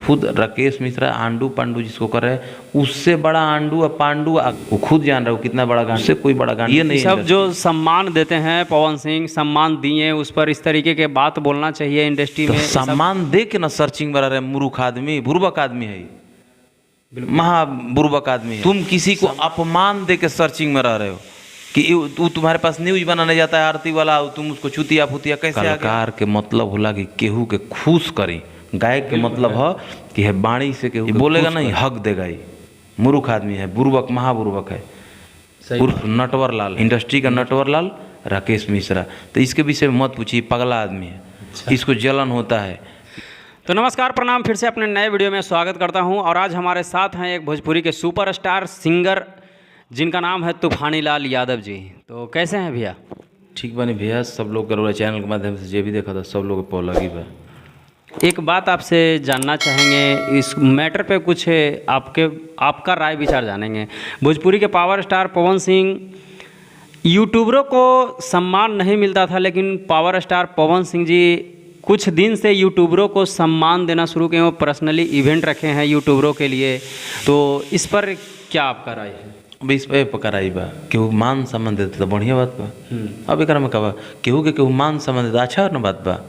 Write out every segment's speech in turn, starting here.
खुद राकेश मिश्रा आंडू पांडू जिसको कर रहे हैं, उससे बड़ा आंडू और पांडू वो खुद जान रहे हो कितना बड़ा गांड, उससे कोई बड़ा गांड ये नहीं। सब जो सम्मान देते हैं पवन सिंह, सम्मान दिए, उस पर इस तरीके के बात बोलना चाहिए इंडस्ट्री में। सम्मान दे के ना सर्चिंग में रह रहे मूर्ख आदमी, बुर्बक आदमी है, महा बुर्बक आदमी है। तुम किसी को अपमान दे के सर्चिंग में रह रहे हो कि तू तुम्हारे पास न्यूज बनाने जाता है आरती वाला, तुम उसको चुतिया फुतिया कैसे। कलाकार के मतलब होला कि केहू के खुश करी, गायक के मतलब है कि है बाणी से केहू बोलेगा नहीं हक देगा। ही मूर्ख आदमी है, बुर्बक महाबुर्बक है। उर्फ नटवर लाल, इंडस्ट्री का नटवर लाल राकेश मिश्रा। तो इसके विषय में मत पूछिए, पगला आदमी है, इसको जलन होता है। तो नमस्कार प्रणाम, फिर से अपने नए वीडियो में स्वागत करता हूं। और आज हमारे साथ हैं एक भोजपुरी के सुपरस्टार सिंगर जिनका नाम है तूफानी लाल यादव जी। तो कैसे हैं भैया? ठीक बनी भैया, सब लोग करोड़ा चैनल के माध्यम से जो भी देखा था सब लोग पौ लगी बा। एक बात आपसे जानना चाहेंगे, इस मैटर पे कुछ आपका राय विचार जानेंगे। भोजपुरी के पावर स्टार पवन सिंह, यूट्यूबरों को सम्मान नहीं मिलता था, लेकिन पावर स्टार पवन सिंह जी कुछ दिन से यूट्यूबरों को सम्मान देना शुरू किए। वो पर्सनली इवेंट रखे हैं यूट्यूबरों के लिए, तो इस पर क्या आपका राय है? अब इस पर पकड़ाई बा, केहू मान सम्मान देते तो बढ़िया बात बा। अब एक में कहा केहू के केहू मान सम्मान देता अच्छा न बात बा।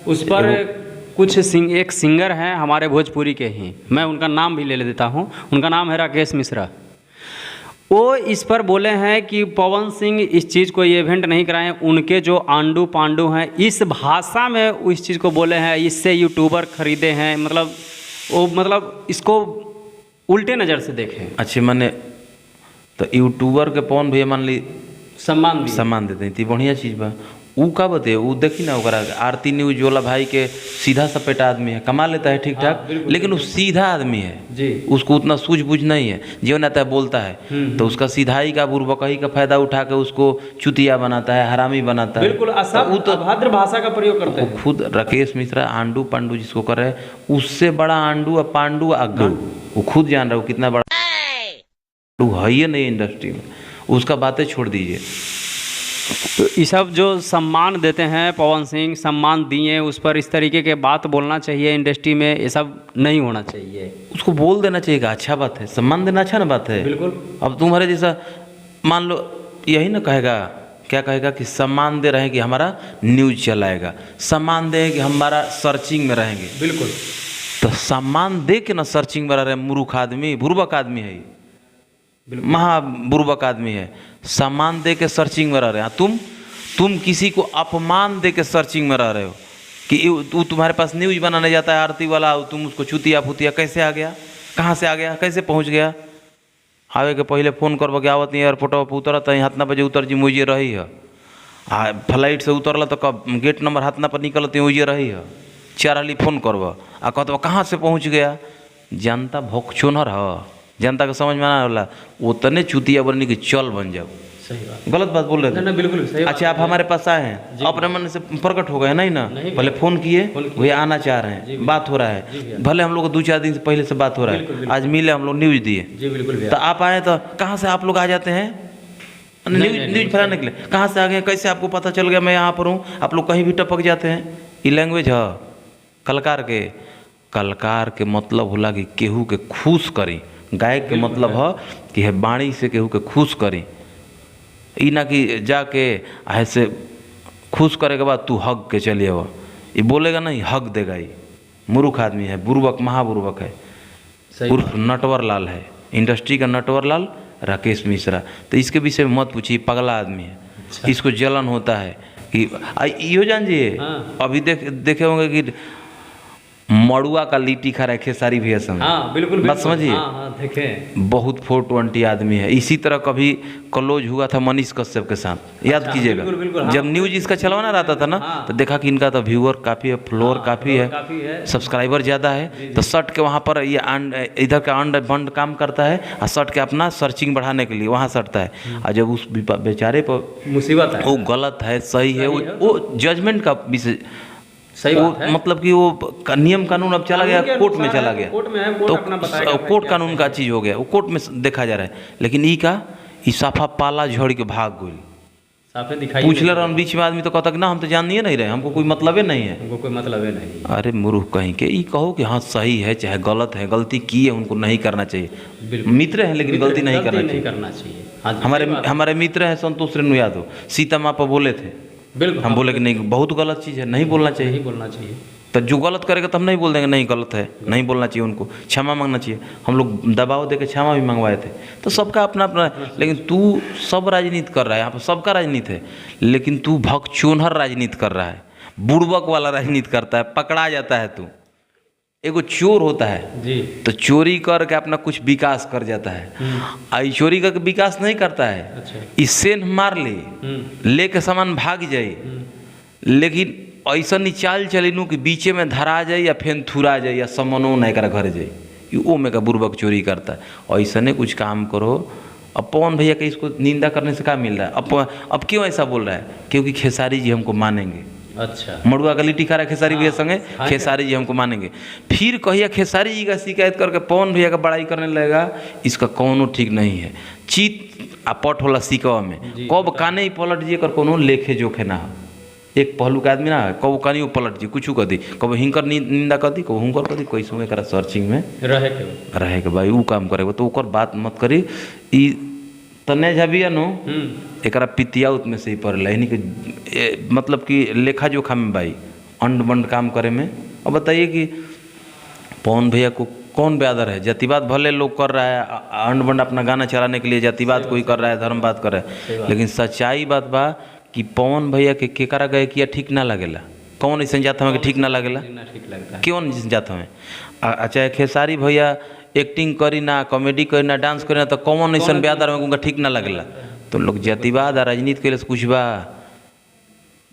उस पर कुछ एक सिंगर हैं हमारे भोजपुरी के ही, मैं उनका नाम भी ले देता हूँ, उनका नाम है राकेश मिश्रा। वो इस पर बोले हैं कि पवन सिंह इस चीज़ को ये इवेंट नहीं कराएं, उनके जो आंडू पांडू हैं इस भाषा में वो इस चीज़ को बोले हैं, इससे यूट्यूबर खरीदे हैं, मतलब इसको उल्टे नज़र से देखें। अच्छे माने तो यूट्यूबर के पवन भैया मान ली सम्मान देते हैं, बढ़िया चीज़ बा। ऊ का बते ऊ देखी ना ओकरा आरती न्यूज वाला भाई के सीधा सपेटा आदमी है, कमा लेता है ठीक ठाक, लेकिन वो सीधा आदमी है जी। उसको उतना सूझबूझ नहीं है, जो आता है बोलता है तो उसका सीधाई का बुर्बकही का फायदा उठा के उसको चुतिया बनाता है, हरामी बनाता है, बिल्कुल अभद्र भाषा का प्रयोग करते हैं। खुद राकेश मिश्रा आंडू पांडू जिसको कर रहे हैं, उससे बड़ा आंडू और पांडू आगू वो खुद जान रहे हो कितना बड़ा है ही नहीं इंडस्ट्री में, उसका बातें छोड़ दीजिए। तो ये सब जो सम्मान देते हैं पवन सिंह, सम्मान दिए, उस पर इस तरीके के बात बोलना चाहिए इंडस्ट्री में, ये सब नहीं होना चाहिए। उसको बोल देना चाहिए, अच्छा बात है, सम्मान देना अच्छा ना बात है। बिल्कुल। अब तुम्हारे जैसा मान लो यही ना कहेगा, क्या कहेगा कि सम्मान दे रहे हैं कि हमारा न्यूज चलाएगा, सम्मान दे कि हमारा सर्चिंग में रहेंगे। बिल्कुल। तो सम्मान दे के ना सर्चिंग में रह रहे मूर्ख आदमी, बुर्बक आदमी है, महा बुर्बक आदमी है। सम्मान दे के सर्चिंग में रह रहे हैं। तुम किसी को अपमान दे के सर्चिंग में रह रहे हो कि तुम्हारे पास न्यूज बनाने जाता है आरती वाला, तुम उसको चुतिया फुतिया कैसे आ गया, कहाँ से आ गया, कैसे पहुँच गया। आवे के पहले फ़ोन करब कि आवत नहीं एयरपोर्ट पर उतरत है, हाथना बजे उतर जी मुझे रही है, फ्लाइट से उतरल तो कब गेट नंबर हाथना पर निकलते मुझे रही है, 4 हाली फ़ोन करब आ कहते कहाँ से पहुँच गया। जनता भोगचोनर है, जनता को समझ में आना वाला उतने चुतिया बनने की चल बन जाओ। सही बात, गलत बात बोल रहे थे ना? बिल्कुल सही। अच्छा, आप हमारे पास आए हैं, अपने मन से प्रकट हो गए नहीं ना, पहले फ़ोन किए, वही आना चाह रहे हैं, बात हो रहा है, भले हम लोग 2-4 दिन से पहले से बात हो रहा है, आज मिले हम लोग न्यूज़ दिए जी। बिल्कुल। तो आप आए तो कहाँ से आप लोग आ जाते हैं न्यूज़ फैलाने के लिए, कहाँ से आ गए, कैसे आपको पता चल गया मैं यहाँ पर हूँ, आप लोग कहीं भी टपक जाते हैं। ये लैंग्वेज है कलकार के मतलब होला कि केहू के खुश करी, गायक के मतलब है कि है बाणी से केहू के खुश करी, ई ना कि जाके ऐसे खुश करे के बाद तू हक के चलिए वो, ये बोलेगा नहीं हक देगा। ये मूर्ख आदमी है, बुर्बक महाबुर्बक है। उर्फ नटवर लाल है, इंडस्ट्री का नटवर लाल राकेश मिश्रा। तो इसके विषय में मत पूछिए, पगला आदमी है, इसको जलन होता है कि यो जानिए। अभी देखे होंगे कि मड़ुआ का लिट्टी खा रहे खेसारी भैया संग। हाँ, बिल्कुल बात समझिए। हाँ, देखे बहुत 420 आदमी है। इसी तरह कभी क्लोज हुआ था मनीष कश्यप के साथ, याद कीजिएगा। जब न्यूज इसका चलवाना रहता था ना, तो देखा कि इनका तो व्यूअर काफ़ी है, फ्लोर काफ़ी है, सब्सक्राइबर ज़्यादा है, तो सट के वहाँ पर ये इधर का अंड बंड काम करता है और सट के अपना सर्चिंग बढ़ाने के लिए वहाँ सटता है। और जब उस बेचारे पर मुसीबत है, वो गलत है सही है, वो जजमेंट का विषय सही बात है। मतलब कि वो नियम कानून अब चला गया, कोर्ट में चला गया, कोर्ट में है, तो कोर्ट कानून का चीज़ हो गया, वो कोर्ट में देखा जा रहा है। लेकिन ई साफा पाला झड़ के भाग गई, आपने दिखाई पूछ ले रहा बीच में आदमी तो कहता कि ना हम तो जान नहीं रहे, हमको कोई मतलब ही नहीं है। उनको कोई मतलब है नहीं। अरे मूर्ख कहीं के ये कहो कि हाँ सही है चाहे गलत है, गलती की है उनको नहीं करना चाहिए। बिल्कुल मित्र है लेकिन गलती नहीं करना चाहिए। करना चाहिए। हाँ जी, हमारे मित्र हैं संतोष रेणु यादव, सीता माँ पर बोले थे, बिल्कुल हम बोले कि नहीं बहुत गलत चीज़ है, नहीं बोलना चाहिए। नहीं बोलना चाहिए। तो जो गलत करेगा तो हम नहीं बोल देंगे नहीं गलत है, नहीं बोलना चाहिए, उनको क्षमा मांगना चाहिए। हम लोग दबाव दे के क्षमा भी मंगवाए थे। तो सबका अपना अपना, लेकिन तू सब राजनीति कर रहा है, यहाँ पर सबका राजनीति है, लेकिन तू भगचोनहर राजनीति कर रहा है, बुड़बक वाला राजनीति करता है, पकड़ा जाता है। तू एगो चोर होता है जी, तो चोरी करके अपना कुछ विकास कर जाता है, आई चोरी करके विकास नहीं करता है। अच्छा, इससे मार ले के सामान भाग जाए, लेकिन ऐसा नहीं चाल चलेनू कि बीचे में धरा जाए या फिर थुरा जाए या समनो नहीं करा घर जाए, वो में का बुर्बक चोरी करता है। ऐसा नहीं कुछ काम करो। अब पवन भैया के इसको निंदा करने से क्या मिल रहा है? अब क्यों ऐसा बोल रहा है? क्योंकि खेसारी जी हमको मानेंगे। अच्छा, मड़ुआ का लिट्टी खा रहा है खेसारी भैया संगे, खेसारी जी हमको मानेंगे। फिर कहिया खेसारी जी का शिकायत करके पवन भैया का बड़ाई करने लगेगा, इसका कौनो ठीक नहीं है। चीत आ पट होला सिकवा में, कब काने ही पलट जी कर कोनो लेखे जोखे ना हो। एक पहलू का आदमी ना कब कानी पलट जी कुछ कर दी, कब हिंकर निंदा कर दी, कब हुंकर कर दी, कोई सुने करा सर्चिंग में रहे के भाई वो काम करेगा तो ओकर बात मत करी। ई तने झबिया नो एकरा पितिया में से ही पड़ेला, यानी कि मतलब कि लेखा जोखा में भाई अंड बंड काम करे में। अब बताइए कि पवन भैया को कौन बेआदर है? जातिवाद भले लोग कर रहा है, अंड बंड अपना गाना चलाने के लिए जातिवाद कोई कर रहा है, धर्मवाद कर रहा है, लेकिन सच्चाई बात बा कि पवन भैया के केकरा गए किया ठीक ना लगेला। कौन ऐसा जात हमें ठीक ना लगेला? क्यों जात हमें? चाहे खेसारी भैया एक्टिंग करी ना, कॉमेडी करी ना, डांस करी ना, तो कौन ऐसा बेआदर में उनका ठीक ना लगेला? तो लोग जातिवाद और राजनीति के लिए कुछ बा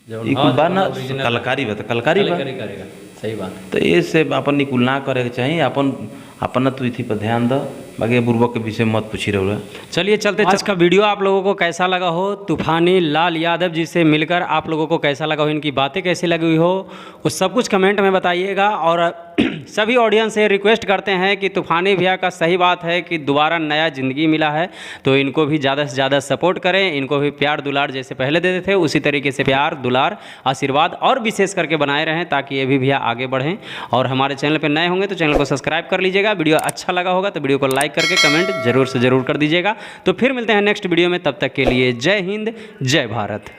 ना, कलाकारी बा तो कलाकारी बा, सही बात। तो ये से अपन निकुल ना करे के चाहिए, अपन अपना तो इसी पर ध्यान दो, बाकी बुर्बक के विषय मत पूछी रहो। चलिए चलते आज का वीडियो आप लोगों को कैसा लगा हो, तूफानी लाल यादव जी से मिलकर आप लोगों को कैसा लगा हो, इनकी बातें कैसी लगी हुई हो, वो सब कुछ कमेंट में बताइएगा। और सभी ऑडियंस से रिक्वेस्ट करते हैं कि तूफानी भैया का सही बात है कि दोबारा नया ज़िंदगी मिला है, तो इनको भी ज़्यादा से ज़्यादा सपोर्ट करें, इनको भी प्यार दुलार जैसे पहले देते थे उसी तरीके से प्यार दुलार आशीर्वाद और विशेष करके बनाए रहें, ताकि ये भी भैया आगे बढ़ें। और हमारे चैनल पर नए होंगे तो चैनल को सब्सक्राइब कर लीजिएगा। वीडियो अच्छा लगा होगा तो वीडियो को लाइक करके कमेंट जरूर से ज़रूर कर दीजिएगा। तो फिर मिलते हैं नेक्स्ट वीडियो में, तब तक के लिए जय हिंद जय भारत।